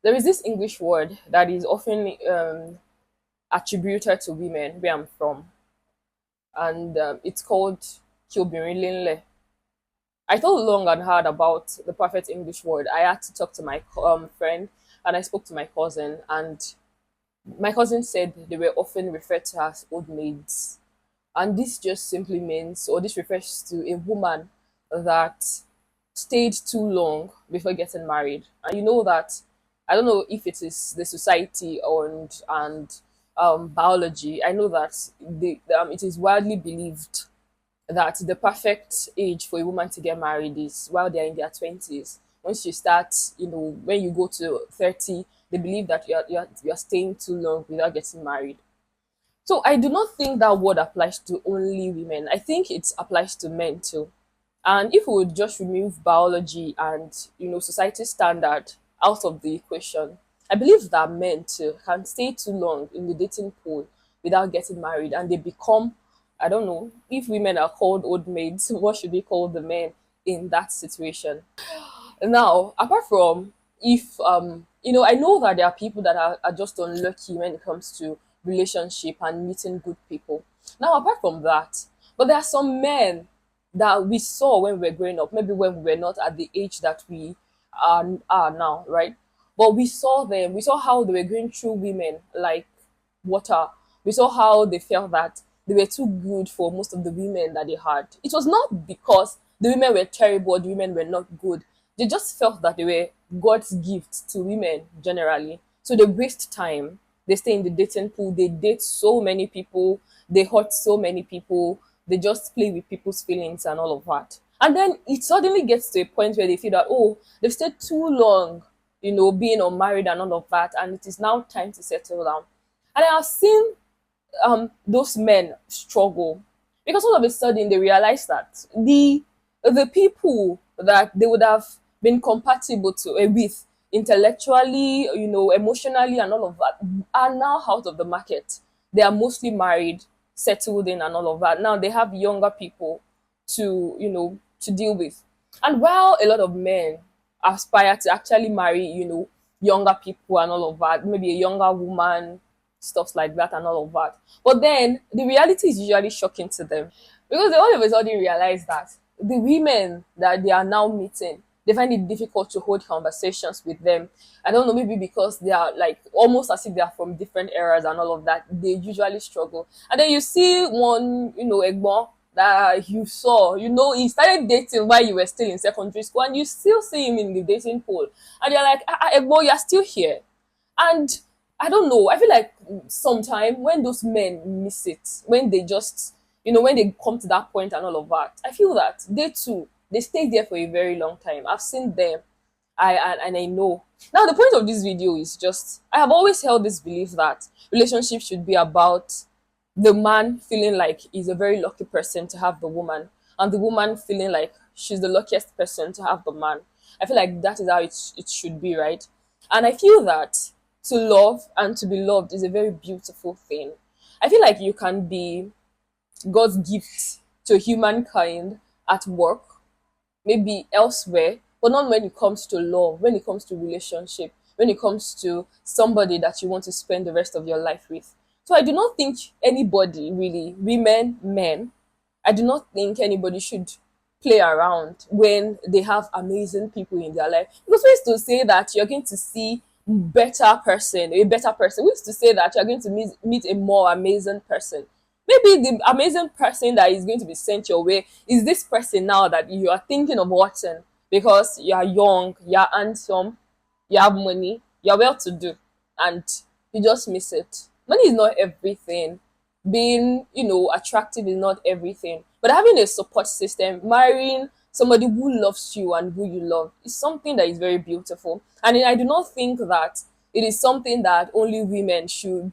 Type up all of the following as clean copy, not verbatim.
There is this English word that is often attributed to women where I'm from, and it's called Kyobirinlinle. I thought long and hard about the perfect English word. I had to talk to my friend, and I spoke to my cousin, and my cousin said they were often referred to as old maids. And this just simply means, or this refers to a woman that stayed too long before getting married. And you know that, I don't know if it is the society and biology. I know that it is widely believed that the perfect age for a woman to get married is while they're in their 20s. Once you start, when you go to 30, they believe that you're staying too long without getting married. So I do not think that word applies to only women. I think it applies to men too. And if we would just remove biology and society standard out of the equation, I believe that men too can stay too long in the dating pool without getting married, and they become, I don't know, if women are called old maids, what should we call the men in that situation? Now, apart from, if I know that there are people that are just unlucky when it comes to relationship and meeting good people. Now, apart from that, but there are some men that we saw when we were growing up, maybe when we were not at the age that we are now, right? But we saw them, we saw how they were going through women like water. We saw how they felt that they were too good for most of the women that they had. It was not because the women were terrible or the women were not good. They just felt that they were God's gift to women generally. So they waste time. They stay in the dating pool. They date so many people. They hurt so many people. They just play with people's feelings and all of that. And then it suddenly gets to a point where they feel that, oh, they've stayed too long, being unmarried and all of that. And it is now time to settle down. And I have seen those men struggle because all of a sudden they realize that the people that they would have been compatible to with intellectually, emotionally and all of that are now out of the market. They are mostly married, settled in and all of that. Now they have younger people to deal with. And while a lot of men aspire to actually marry, younger people and all of that, maybe a younger woman, stuff like that and all of that. But then the reality is usually shocking to them because they all of a sudden realize that the women that they are now meeting, they find it difficult to hold conversations with them. I don't know, maybe because they are like almost as if they are from different eras and all of that. They usually struggle. And then you see one, Egbon that you saw, he started dating while you were still in secondary school, and you still see him in the dating pool. And you're like, Egbon, you're still here. And I don't know. I feel like sometime when those men miss it, when they just, when they come to that point and all of that, I feel that they too, they stay there for a very long time. I've seen them. And I know. Now the point of this video is just, I have always held this belief that relationship should be about the man feeling like he's a very lucky person to have the woman, and the woman feeling like she's the luckiest person to have the man. I feel like that is how it should be, right? And I feel that to love and to be loved is a very beautiful thing. I feel like you can be God's gift to humankind at work, maybe elsewhere, but not when it comes to love, when it comes to relationship, when it comes to somebody that you want to spend the rest of your life with. So I do not think anybody really, women, men, I do not think anybody should play around when they have amazing people in their life. Because we used to say that you're going to see a better person. We used to say that you're going to meet a more amazing person. Maybe the amazing person that is going to be sent your way is this person now that you are thinking of watching because you are young, you are handsome, you have money, you're well to do, and you just miss it. Money is not everything. Being, attractive is not everything. But having a support system, marrying somebody who loves you and who you love is something that is very beautiful. And I do not think that it is something that only women should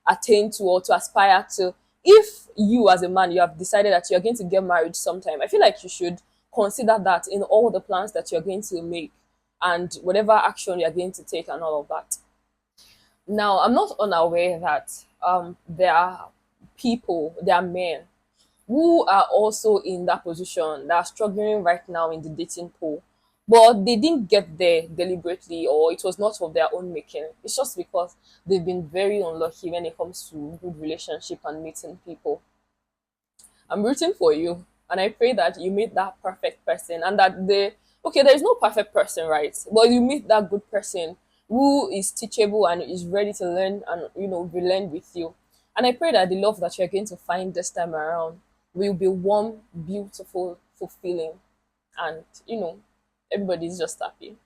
attain to or to aspire to. If you as a man, you have decided that you're going to get married sometime, I feel like you should consider that in all the plans that you're going to make and whatever action you're going to take and all of that. Now, I'm not unaware that there are people, there are men who are also in that position that are struggling right now in the dating pool. But they didn't get there deliberately, or it was not of their own making. It's just because they've been very unlucky when it comes to good relationship and meeting people. I'm rooting for you, and I pray that you meet that perfect person, and that okay, there is no perfect person, right? But you meet that good person who is teachable and is ready to learn and relearn with you. And I pray that the love that you're going to find this time around will be warm, beautiful, fulfilling, and everybody's just happy.